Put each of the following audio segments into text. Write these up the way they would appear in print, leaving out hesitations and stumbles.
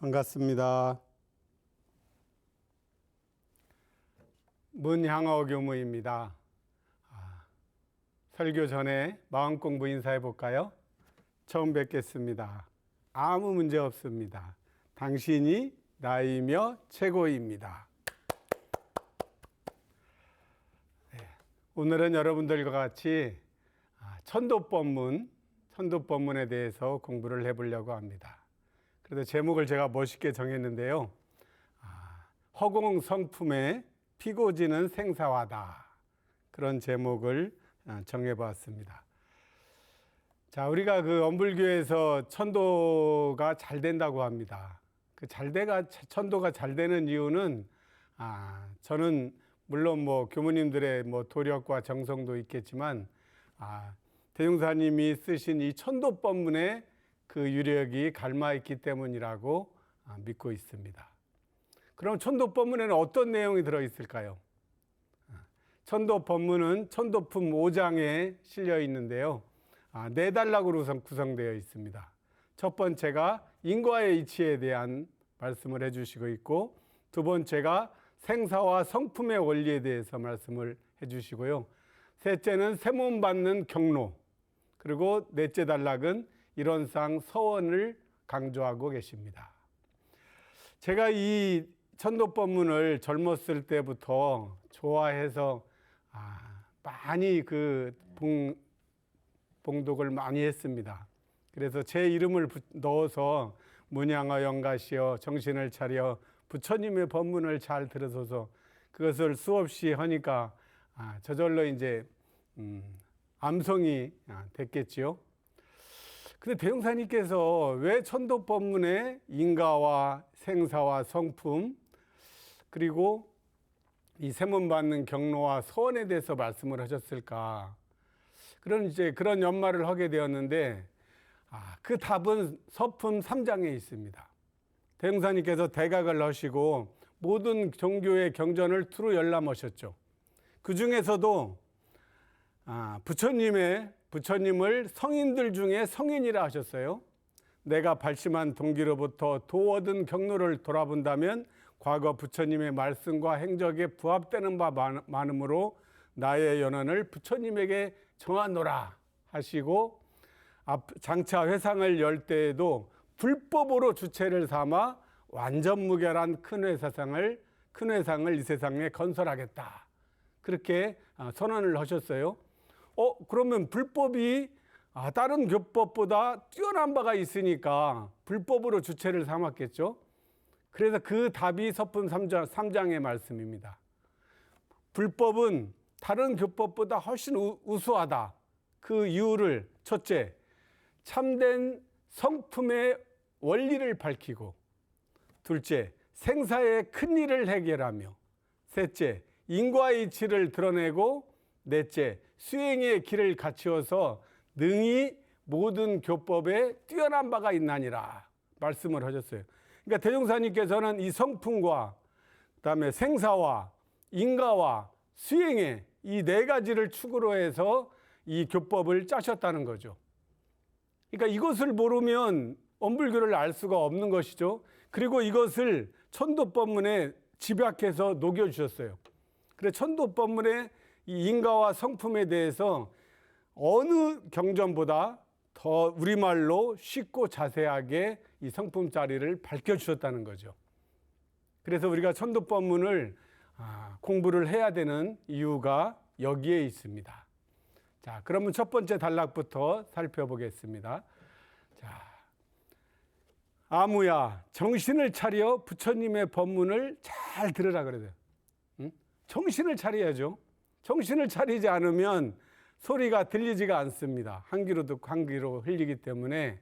반갑습니다. 문향어 교무입니다. 설교 전에 마음 공부 인사해 볼까요? 처음 뵙겠습니다. 아무 문제 없습니다. 당신이 나이며 최고입니다. 네, 오늘은 여러분들과 같이 천도법문에 대해서 공부를 해보려고 합니다. 그래서 제목을 제가 멋있게 정했는데요. 허공성품에 피고지는 생사화다. 그런 제목을 정해봤습니다. 자, 우리가 그 엄불교에서 천도가 잘 된다고 합니다. 천도가 잘 되는 이유는 저는 물론 교무님들의 도력과 정성도 있겠지만 대종사님이 쓰신 이 천도법문에 그 유력이 갈마 있기 때문이라고 믿고 있습니다. 그럼 천도법문에는 어떤 내용이 들어있을까요? 천도법문은 천도품 5장에 실려 있는데요. 4단락으로 구성되어 있습니다. 첫 번째가 인과의 이치에 대한 말씀을 해주시고 있고, 두 번째가 생사와 성품의 원리에 대해서 말씀을 해주시고요. 셋째는 세몸 받는 경로, 그리고 넷째 단락은 일원상 서원을 강조하고 계십니다. 제가 이 천도법문을 젊었을 때부터 좋아해서 많이 봉독을 많이 했습니다. 그래서 제 이름을 넣어서 문향어 영가시어 정신을 차려 부처님의 법문을 잘 들으소서, 그것을 수없이 하니까 저절로 이제 암송이 됐겠지요. 근데 대종사님께서 왜 천도법문에 인가와 생사와 성품, 그리고 이 세문 받는 경로와 서원에 대해서 말씀을 하셨을까? 그런 연말을 하게 되었는데, 그 답은 서품 3장에 있습니다. 대종사님께서 대각을 하시고 모든 종교의 경전을 두루 열람하셨죠. 그 중에서도 부처님을 성인들 중에 성인이라 하셨어요. 내가 발심한 동기로부터 도 얻은 경로를 돌아본다면 과거 부처님의 말씀과 행적에 부합되는 바 많으므로 나의 연원을 부처님에게 정하노라 하시고, 장차 회상을 열 때에도 불법으로 주체를 삼아 완전무결한 큰 회상을 이 세상에 건설하겠다, 그렇게 선언을 하셨어요. 그러면 불법이 다른 교법보다 뛰어난 바가 있으니까 불법으로 주체를 삼았겠죠. 그래서 그 답이 서품 3장의 말씀입니다. 불법은 다른 교법보다 훨씬 우수하다. 그 이유를 첫째, 참된 성품의 원리를 밝히고, 둘째, 생사의 큰 일을 해결하며, 셋째, 인과의 이치를 드러내고, 넷째, 수행의 길을 갖추어서 능히 모든 교법에 뛰어난 바가 있나니라 말씀을 하셨어요. 그러니까 대종사님께서는 이 성품과 그다음에 생사와 인가와 수행의 이 4가지를 축으로 해서 이 교법을 짜셨다는 거죠. 그러니까 이것을 모르면 엄불교를 알 수가 없는 것이죠. 그리고 이것을 천도법문에 집약해서 녹여주셨어요. 그래서 천도법문에 이 인가와 성품에 대해서 어느 경전보다 더 우리말로 쉽고 자세하게 이 성품짜리를 밝혀주셨다는 거죠. 그래서 우리가 천도법문을 공부를 해야 되는 이유가 여기에 있습니다. 자, 그러면 첫 번째 단락부터 살펴보겠습니다. 자, 아무야 정신을 차려 부처님의 법문을 잘 들으라 그래요. 정신을 차려야죠. 정신을 차리지 않으면 소리가 들리지가 않습니다. 한 귀로 듣고 한 귀로 흘리기 때문에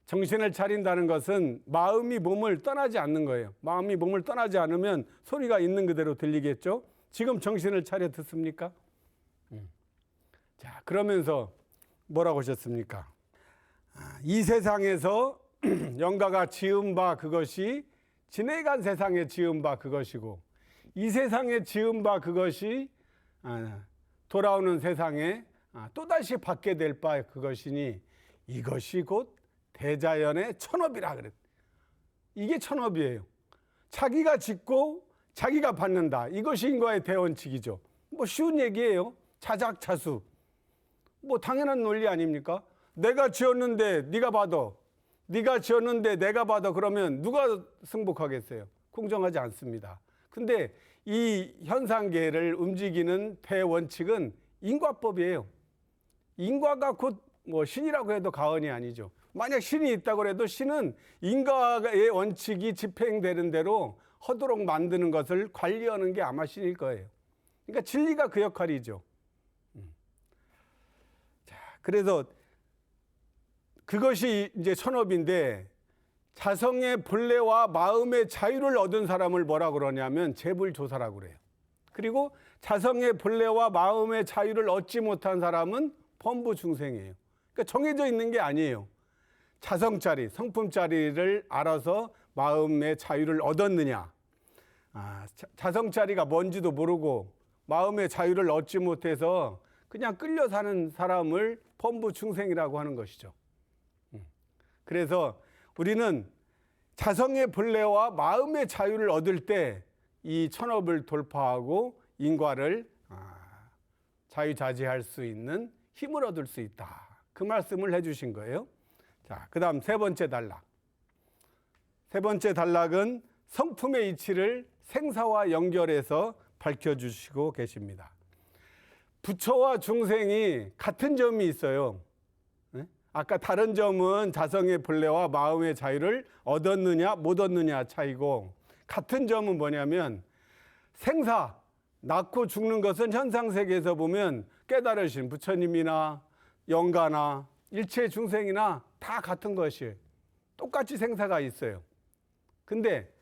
정신을 차린다는 것은 마음이 몸을 떠나지 않는 거예요. 마음이 몸을 떠나지 않으면 소리가 있는 그대로 들리겠죠. 지금 정신을 차려 듣습니까? 자, 그러면서 뭐라고 하셨습니까? 이 세상에서 영가가 지은 바 그것이 지내간 세상에 지은 바 그것이고, 이 세상에 지은 바 그것이 돌아오는 세상에 또다시 받게 될 바 그것이니 이것이 곧 대자연의 천업이라 그랬. 이게 천업이에요. 자기가 짓고 자기가 받는다. 이것이 인과의 대원칙이죠. 뭐 쉬운 얘기예요. 자작자수. 뭐 당연한 논리 아닙니까? 내가 지었는데 네가 받아. 네가 지었는데 내가 받아. 그러면 누가 승복하겠어요? 공정하지 않습니다. 근데 이 현상계를 움직이는 대원칙은 인과법이에요. 인과가 곧 뭐 신이라고 해도 과언이 아니죠. 만약 신이 있다고 해도 신은 인과의 원칙이 집행되는 대로 하도록 만드는 것을 관리하는 게 아마 신일 거예요. 그러니까 진리가 그 역할이죠. 자, 그래서 그것이 이제 천업인데, 자성의 본래와 마음의 자유를 얻은 사람을 뭐라 그러냐면 재불조사라고 그래요. 그리고 자성의 본래와 마음의 자유를 얻지 못한 사람은 범부중생이에요. 그러니까 정해져 있는 게 아니에요. 자성짜리, 성품짜리를 알아서 마음의 자유를 얻었느냐, 자성짜리가 뭔지도 모르고 마음의 자유를 얻지 못해서 그냥 끌려 사는 사람을 범부중생이라고 하는 것이죠. 그래서 우리는 자성의 본래와 마음의 자유를 얻을 때 이 천업을 돌파하고 인과를 자유자재할 수 있는 힘을 얻을 수 있다. 그 말씀을 해주신 거예요. 자, 그 다음 세 번째 단락. 세 번째 단락은 성품의 이치를 생사와 연결해서 밝혀주시고 계십니다. 부처와 중생이 같은 점이 있어요. 아까 다른 점은 자성의 본래와 마음의 자유를 얻었느냐 못 얻느냐 차이고, 같은 점은 뭐냐면 생사, 낳고 죽는 것은 현상세계에서 보면 깨달으신 부처님이나 영가나 일체 중생이나 다 같은 것이에요. 똑같이 생사가 있어요. 근데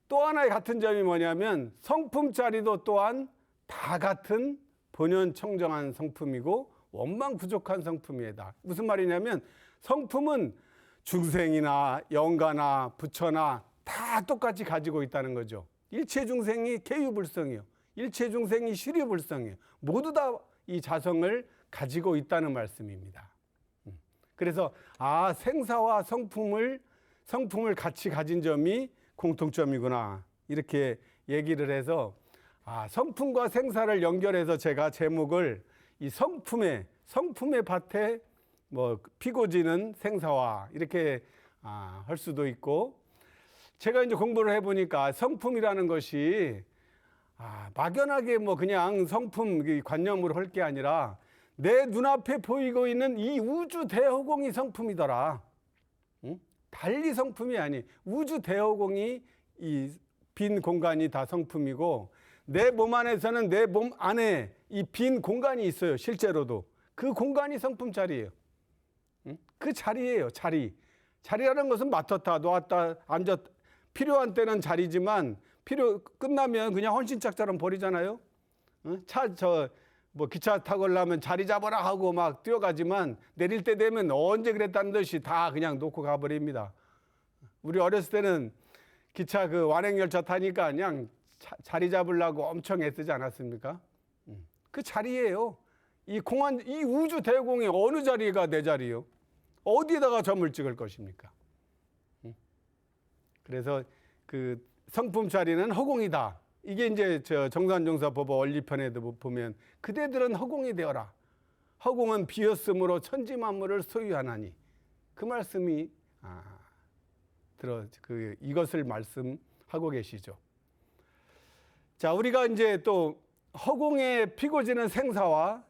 또 하나의 같은 점이 뭐냐면 성품짜리도 또한 다 같은 본연 청정한 성품이고 원망 부족한 성품이다. 무슨 말이냐면 성품은 중생이나 영가나 부처나 다 똑같이 가지고 있다는 거죠. 일체 중생이 계유불성이요. 일체 중생이 실유불성이요. 모두 다 이 자성을 가지고 있다는 말씀입니다. 그래서 생사와 성품을 같이 가진 점이 공통점이구나, 이렇게 얘기를 해서 성품과 생사를 연결해서 제가 제목을 이 성품의 밭에 뭐 피고 지는 생사와 이렇게 할 수도 있고, 제가 이제 공부를 해보니까 성품이라는 것이 막연하게 뭐 그냥 성품 관념으로 할 게 아니라 내 눈앞에 보이고 있는 이 우주 대허공이 성품이더라. 달리 성품이 아니, 우주 대허공이 이 빈 공간이 다 성품이고, 내 몸 안에서는 내 몸 안에 이 빈 공간이 있어요. 실제로도 그 공간이 성품 자리예요. 그 자리예요. 자리라는 것은 맡았다 놓았다 앉았다, 필요한 때는 자리지만 끝나면 그냥 헌신짝처럼 버리잖아요. 기차 타고 가려면 자리 잡아라 하고 막 뛰어가지만 내릴 때 되면 언제 그랬다는 듯이 다 그냥 놓고 가버립니다. 우리 어렸을 때는 기차 완행열차 타니까 그냥 자리 잡으려고 엄청 애쓰지 않았습니까? 그 자리예요. 이 우주 대공의 어느 자리가 내 자리요? 어디에다가 점을 찍을 것입니까? 그래서 그 성품 자리는 허공이다. 이게 이제 정산정사 법어 원리편에도 보면 그대들은 허공이 되어라. 허공은 비었으므로 천지 만물을 소유하나니, 그 말씀이 이것을 말씀하고 계시죠. 자, 우리가 이제 또 허공에 피고 지는 생사와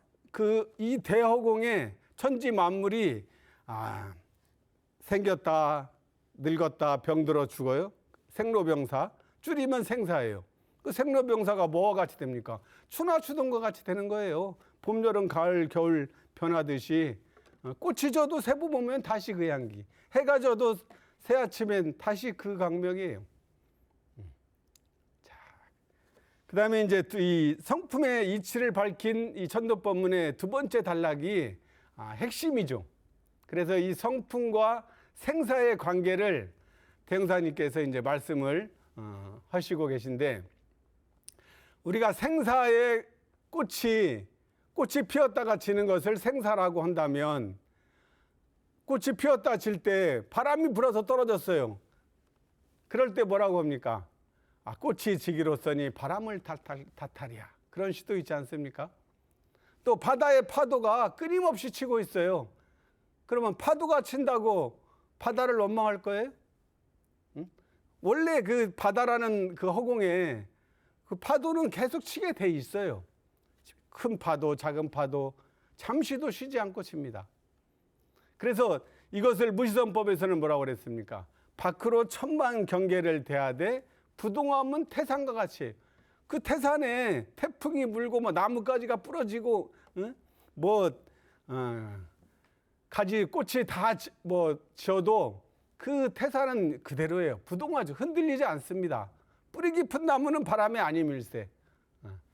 이 대허공에 천지 만물이 생겼다, 늙었다, 병들어 죽어요. 생로병사, 줄이면 생사예요. 그 생로병사가 뭐와 같이 됩니까? 추나 추동과 같이 되는 거예요. 봄, 여름, 가을, 겨울 변하듯이 꽃이 져도 새부 보면 다시 그 향기, 해가 져도 새 아침엔 다시 그 강명이에요. 자, 그 다음에 이제 이 성품의 이치를 밝힌 이 천도법문의 두 번째 단락이 핵심이죠. 그래서 이 성품과 생사의 관계를 대흥사님께서 이제 말씀을 하시고 계신데, 우리가 생사의 꽃이 피었다가 지는 것을 생사라고 한다면, 꽃이 피었다 질 때 바람이 불어서 떨어졌어요. 그럴 때 뭐라고 합니까? 꽃이 지기로서니 바람을 탓하랴. 그런 시도 있지 않습니까? 또 바다의 파도가 끊임없이 치고 있어요. 그러면 파도가 친다고 바다를 원망할 거예요? 응? 원래 그 바다라는 그 허공에 그 파도는 계속 치게 돼 있어요. 큰 파도, 작은 파도, 잠시도 쉬지 않고 칩니다. 그래서 이것을 무시선법에서는 뭐라고 그랬습니까? 밖으로 천만 경계를 대하되 부동함은 태산과 같이. 그 태산에 태풍이 불고 뭐 나뭇가지가 부러지고 가지 꽃이 다 지어도 그 태산은 그대로예요. 부동하죠. 흔들리지 않습니다. 뿌리 깊은 나무는 바람에 안 힘일세.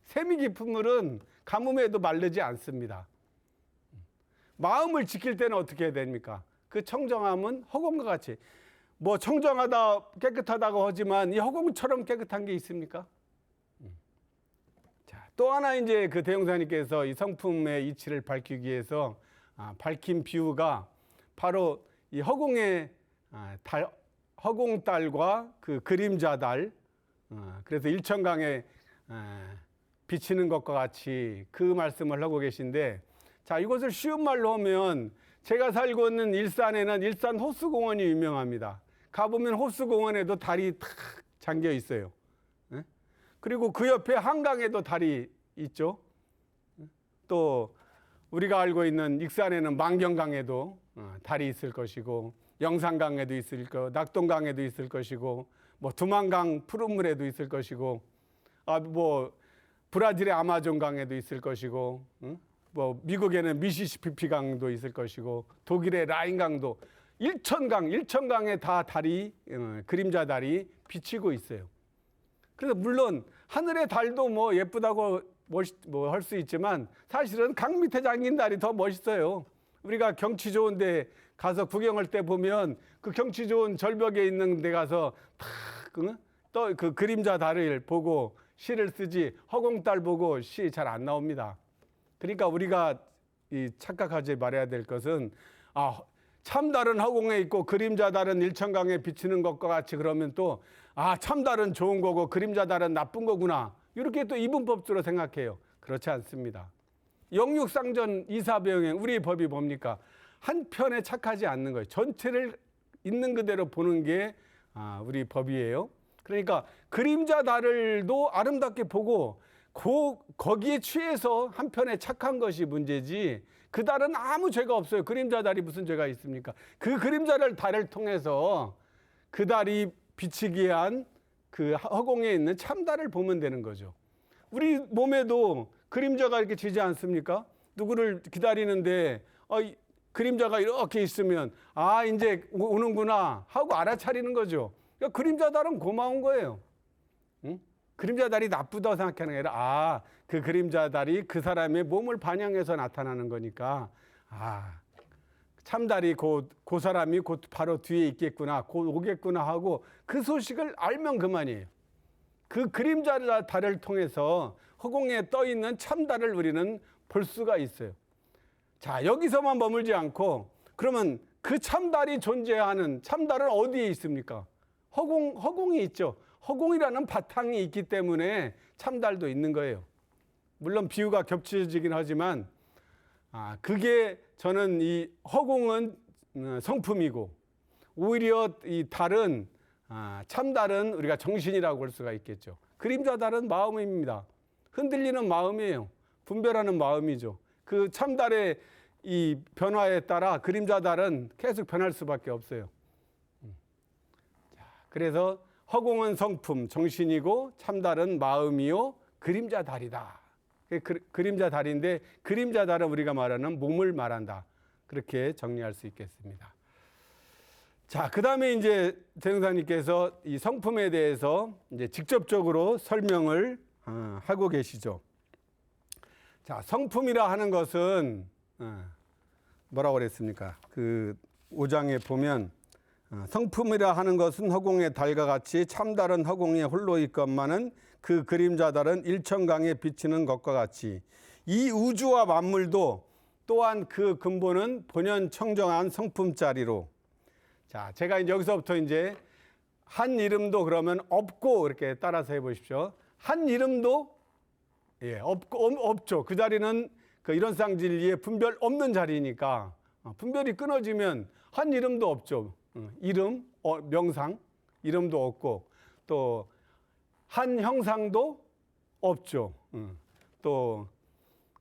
샘이 깊은 물은 가뭄에도 마르지 않습니다. 마음을 지킬 때는 어떻게 해야 됩니까? 그 청정함은 허공과 같이. 뭐 청정하다 깨끗하다고 하지만 이 허공처럼 깨끗한 게 있습니까? 자, 또 하나 이제 그 대형사님께서 이 성품의 이치를 밝히기 위해서 밝힌 비유가 바로 이 허공의 허공달과 그 그림자달, 그래서 일천강에 비치는 것과 같이 그 말씀을 하고 계신데, 자, 이것을 쉬운 말로 하면 제가 살고 있는 일산에는 일산 호수공원이 유명합니다. 가보면 호수공원에도 달이 탁 잠겨 있어요. 그리고 그 옆에 한강에도 달이 있죠. 또 우리가 알고 있는 익산에는 만경강에도 달이 있을 것이고, 영산강에도 있을 거, 낙동강에도 있을 것이고, 뭐 두만강 푸른물에도 있을 것이고, 뭐 브라질의 아마존강에도 있을 것이고, 뭐 미국에는 미시시피피 강도 있을 것이고, 독일의 라인강도, 일천강에 다 달이 그림자 달이 비치고 있어요. 그래서 물론 하늘의 달도 뭐 예쁘다고 뭐 할 수 있지만 사실은 강 밑에 잠긴 달이 더 멋있어요. 우리가 경치 좋은데 가서 구경할 때 보면 그 경치 좋은 절벽에 있는 데 가서 또 그 그림자 달을 보고 시를 쓰지 허공달 보고 시 잘 안 나옵니다. 그러니까 우리가 착각하지 말아야 될 것은 참달은 허공에 있고 그림자 달은 일천강에 비치는 것과 같이 그러면 또 참달은 좋은 거고 그림자 달은 나쁜 거구나, 이렇게 또 이분법적으로 생각해요. 그렇지 않습니다. 영육상전 이사병행, 우리 법이 뭡니까? 한편에 착하지 않는 거예요. 전체를 있는 그대로 보는 게 우리 법이에요. 그러니까 그림자 달을도 아름답게 보고 거기에 취해서 한편에 착한 것이 문제지, 그 달은 아무 죄가 없어요. 그림자 달이 무슨 죄가 있습니까? 그 그림자를 달을 통해서 그 달이 비치게 한 그 허공에 있는 참달을 보면 되는 거죠. 우리 몸에도 그림자가 이렇게 지지 않습니까? 누구를 기다리는데 그림자가 이렇게 있으면 이제 오는구나 하고 알아차리는 거죠. 그러니까 그림자 달은 고마운 거예요. 응? 그림자 달이 나쁘다고 생각하는 게 아니라 그 그림자 달이 그 사람의 몸을 반영해서 나타나는 거니까 참달이 그 사람이 곧 바로 뒤에 있겠구나, 곧 오겠구나 하고 그 소식을 알면 그만이에요. 그 그림자 달을 통해서 허공에 떠 있는 참달을 우리는 볼 수가 있어요. 자, 여기서만 머물지 않고 그러면 그 참달이 존재하는 참달은 어디에 있습니까? 허공이 있죠. 허공이라는 바탕이 있기 때문에 참달도 있는 거예요. 물론 비유가 겹쳐지긴 하지만 그게 저는 이 허공은 성품이고 오히려 이 달은 참달은 우리가 정신이라고 할 수가 있겠죠. 그림자 달은 마음입니다. 흔들리는 마음이에요. 분별하는 마음이죠. 그 참달의 이 변화에 따라 그림자 달은 계속 변할 수밖에 없어요. 그래서 허공은 성품, 정신이고 참달은 마음이요 그림자 달이다. 그림자 달인데 그림자 달은 우리가 말하는 몸을 말한다. 그렇게 정리할 수 있겠습니다. 자, 그 다음에 이제 대형사님께서 이 성품에 대해서 이제 직접적으로 설명을 하고 계시죠. 자, 성품이라 하는 것은 뭐라고 그랬습니까? 그 5장에 보면 성품이라 하는 것은 허공의 달과 같이 참달은 허공에 홀로 있건만은 그 그림자 달은 일천강에 비치는 것과 같이 이 우주와 만물도 또한 그 근본은 본연 청정한 성품짜리로. 자, 제가 이제 여기서부터 이제 한 이름도 그러면 없고 이렇게 따라서 해보십시오. 한 이름도 없죠. 그 자리는 그 이론상진리에 분별 없는 자리니까 분별이 끊어지면 한 이름도 없죠. 이름, 명상, 이름도 없고 또 한 형상도 없죠. 또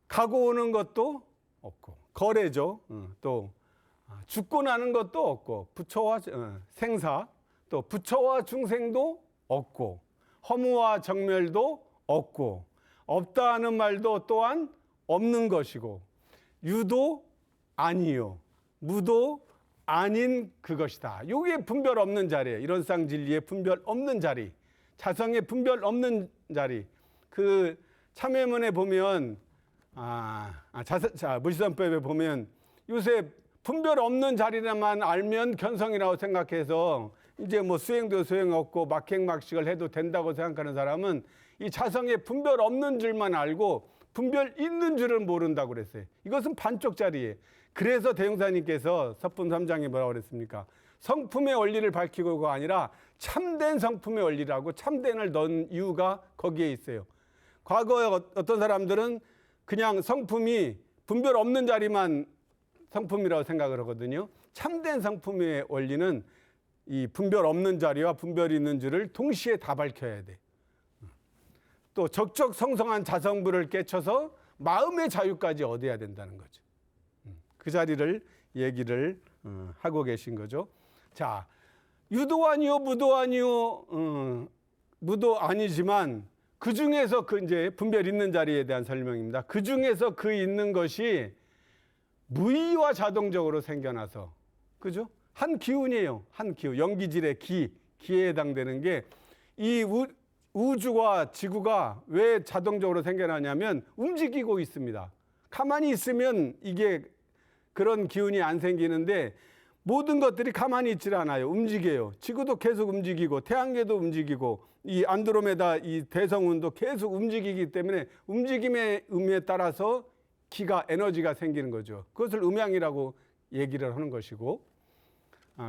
가고 오는 것도 없고 거래죠. 또 죽고 나는 것도 없고 부처와 생사 또 부처와 중생도 없고 허무와 정멸도 없고 없다 하는 말도 또한 없는 것이고 유도 아니요 무도 아닌 그것이다. 이게 분별 없는 자리예요. 이론상 진리의 분별 없는 자리, 자성의 분별 없는 자리. 그 참회문에 보면 무시선법에 보면 요새 분별 없는 자리만 알면 견성이라고 생각해서 이제 뭐 수행도 소용없고 막행막식을 해도 된다고 생각하는 사람은 이 자성의 분별 없는 줄만 알고 분별 있는 줄은 모른다고 그랬어요. 이것은 반쪽짜리예요. 그래서 대용사님께서 서품 3장에 뭐라고 그랬습니까? 성품의 원리를 밝히고가 아니라 참된 성품의 원리라고 참된을 넣은 이유가 거기에 있어요. 과거에 어떤 사람들은 그냥 성품이 분별 없는 자리만 성품이라고 생각을 하거든요. 참된 성품의 원리는 이 분별 없는 자리와 분별이 있는 줄을 동시에 다 밝혀야 돼. 또 적적성성한 자성부를 깨쳐서 마음의 자유까지 얻어야 된다는 거죠. 그 자리를 얘기를 하고 계신 거죠. 자, 유도 아니요, 무도 아니요, 무도 아니지만 그 중에서 그 이제 분별 있는 자리에 대한 설명입니다. 그 중에서 그 있는 것이 무의와 자동적으로 생겨나서, 그죠? 한 기운이에요. 한 기운. 연기질의 기에 해당되는 게 이 우주와 지구가 왜 자동적으로 생겨나냐면 움직이고 있습니다. 가만히 있으면 이게 그런 기운이 안 생기는데 모든 것들이 가만히 있질 않아요. 움직여요. 지구도 계속 움직이고 태양계도 움직이고 이 안드로메다 이 대성운도 계속 움직이기 때문에 움직임의 의미에 따라서 기가 에너지가 생기는 거죠. 그것을 음양이라고 얘기를 하는 것이고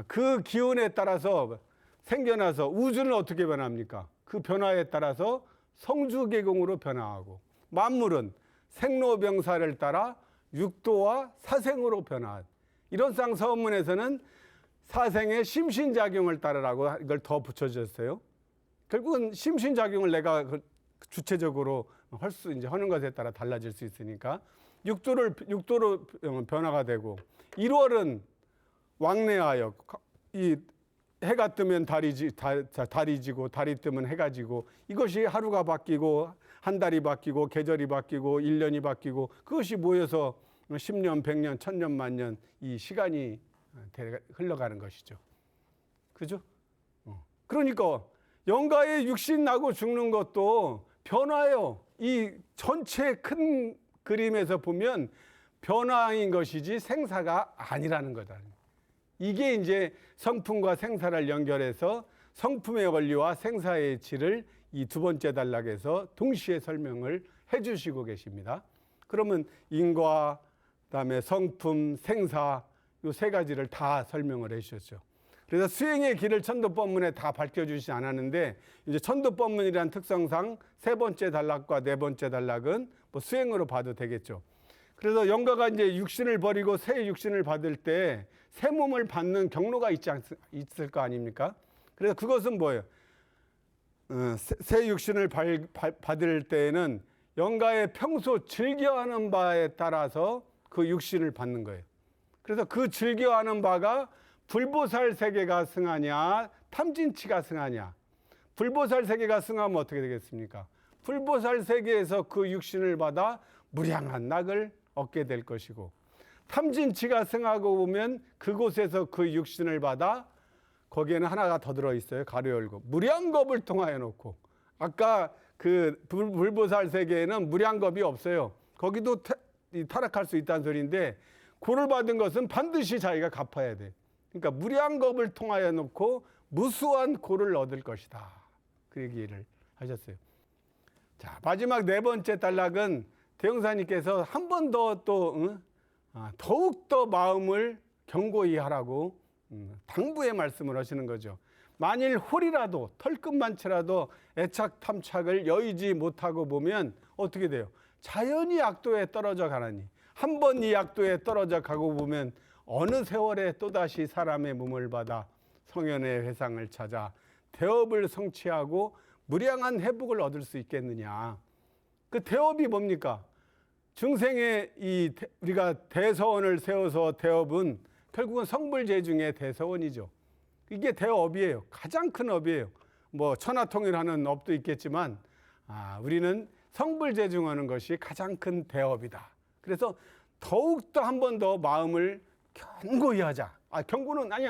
그 기운에 따라서 생겨나서 우주는 어떻게 변합니까? 그 변화에 따라서 성주계공으로 변화하고 만물은 생로병사를 따라 육도와 사생으로 변화. 이론상 서문에서는 사생의 심신작용을 따르라고 이걸 더 붙여줬어요. 결국은 심신작용을 내가 주체적으로 할 수 이제 하는 것에 따라 달라질 수 있으니까 육도로 변화가 되고 1월은 왕래하여 이 해가 뜨면 달이 지고 달이 뜨면 해가 지고 이것이 하루가 바뀌고 한 달이 바뀌고 계절이 바뀌고 1년이 바뀌고 그것이 모여서 10년, 100년, 1000년, 만년 이 시간이 흘러가는 것이죠. 그죠? 그러니까 영가에 육신 나고 죽는 것도 변화예요. 이 전체 큰 그림에서 보면 변화인 것이지 생사가 아니라는 거다. 이게 이제 성품과 생사를 연결해서 성품의 원리와 생사의 질을 이 두 번째 단락에서 동시에 설명을 해주시고 계십니다. 그러면 인과, 그다음에 성품, 생사 이 세 가지를 다 설명을 해주셨죠. 그래서 수행의 길을 천도법문에 다 밝혀주시지 않았는데 이제 천도법문이라는 특성상 세 번째 단락과 네 번째 단락은 뭐 수행으로 봐도 되겠죠. 그래서 영가가 이제 육신을 버리고 새 육신을 받을 때 새 몸을 받는 경로가 있을 거 아닙니까? 그래서 그것은 뭐예요? 새 육신을 받을 때에는 영가의 평소 즐겨하는 바에 따라서 그 육신을 받는 거예요. 그래서 그 즐겨하는 바가 불보살 세계가 승하냐 탐진치가 승하냐. 불보살 세계가 승하면 어떻게 되겠습니까? 불보살 세계에서 그 육신을 받아 무량한 낙을 얻게 될 것이고 탐진치가 승하고 보면 그곳에서 그 육신을 받아 거기에는 하나가 더 들어있어요. 가로 열고 무량겁을 통하여 놓고 아까 그 불보살 세계에는 무량겁이 없어요. 거기도 타락할 수 있다는 소리인데 고를 받은 것은 반드시 자기가 갚아야 돼. 그러니까 무량겁을 통하여 놓고 무수한 고를 얻을 것이다. 그 얘기를 하셨어요. 자, 마지막 네 번째 단락은 대형사님께서 한 번 더 더욱 더 마음을 견고히 하라고 당부의 말씀을 하시는 거죠. 만일 홀이라도 털끝만치라도 애착 탐착을 여의지 못하고 보면 어떻게 돼요? 자연히 약도에 떨어져 가나니 한 번 이 약도에 떨어져 가고 보면 어느 세월에 또다시 사람의 몸을 받아 성현의 회상을 찾아 대업을 성취하고 무량한 회복을 얻을 수 있겠느냐. 그 대업이 뭡니까? 중생의 우리가 대서원을 세워서 대업은 결국은 성불재중의 대서원이죠. 이게 대업이에요. 가장 큰 업이에요. 뭐 천하통일하는 업도 있겠지만 우리는 성불재중하는 것이 가장 큰 대업이다. 그래서 더욱더 한 번 더 마음을 견고히 하자. 견고는 아니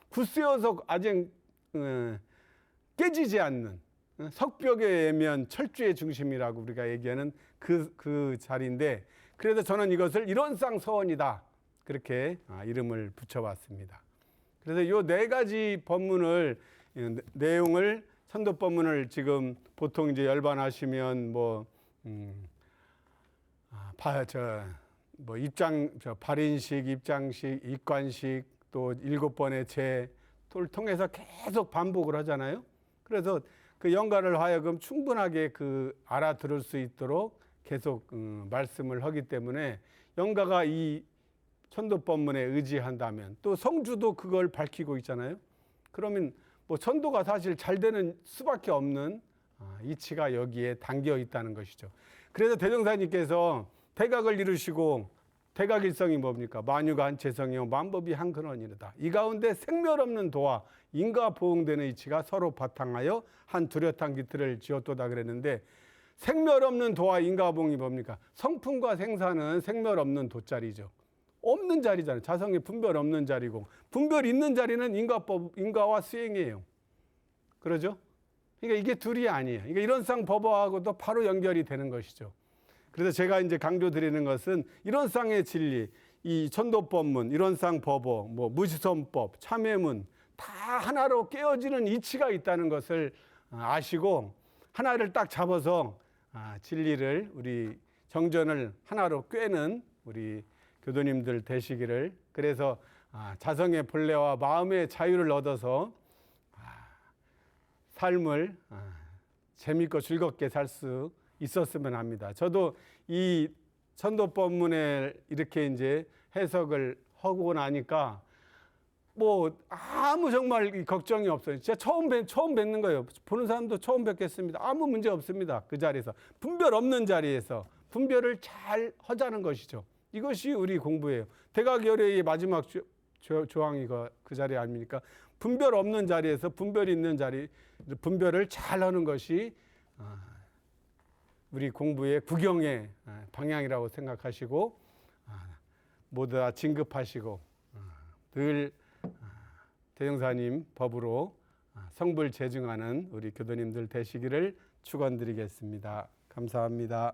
굳세어서 아직 깨지지 않는 석벽에 예면 철주의 중심이라고 우리가 얘기하는 그 자리인데, 그래서 저는 이것을 일원상 서원이다 그렇게 이름을 붙여봤습니다. 그래서 요 네 가지 법문을 내용을 천도법문을 지금 보통 이제 열반하시면 발인식, 입장식, 입관식 또 7번의 제를 통해서 계속 반복을 하잖아요. 그래서 그 영가를 하여금 충분하게 알아들을 수 있도록 계속 말씀을 하기 때문에 영가가 이 천도법문에 의지한다면 또 성주도 그걸 밝히고 있잖아요. 그러면 천도가 사실 잘 되는 수밖에 없는 이치가 여기에 담겨 있다는 것이죠. 그래서 대종사님께서 대각을 이루시고 대각일성이 뭡니까? 만유가 한 재성이요 만법이 한 근원이로다. 이 가운데 생멸 없는 도와 인과 보응되는 이치가 서로 바탕하여 한 두렷한 기틀을 지었도다 그랬는데, 생멸 없는 도와 인과 보응이 뭡니까? 성품과 생사는 생멸 없는 도자리죠. 없는 자리잖아요. 자성이 분별 없는 자리고, 분별 있는 자리는 인과와 수행이에요. 그러죠? 그러니까 이게 둘이 아니에요. 그러니까 이론상 법어하고도 바로 연결이 되는 것이죠. 그래서 제가 이제 강조드리는 것은 이론상의 진리, 이 천도법문, 이론상 법어, 무시선법, 참회문 다 하나로 깨어지는 이치가 있다는 것을 아시고 하나를 딱 잡아서 진리를 우리 정전을 하나로 꿰는 우리 교도님들 되시기를, 그래서 자성의 본래와 마음의 자유를 얻어서 삶을 재밌고 즐겁게 살 수 있었으면 합니다. 저도 이 천도법문에 이렇게 이제 해석을 하고 나니까 아무 정말 걱정이 없어요. 진짜 처음 뵙는 거예요. 보는 사람도 처음 뵙겠습니다. 아무 문제 없습니다. 그 자리에서 분별 없는 자리에서 분별을 잘 하자는 것이죠. 이것이 우리 공부예요. 대각열애의 마지막 조항이 그 자리 아닙니까? 분별 없는 자리에서 분별 있는 자리, 분별을 잘 하는 것이 우리 공부의 구경의 방향이라고 생각하시고 모두 다 진급하시고 늘 대종사님 법으로 성불재중하는 우리 교도님들 되시기를 축원드리겠습니다. 감사합니다.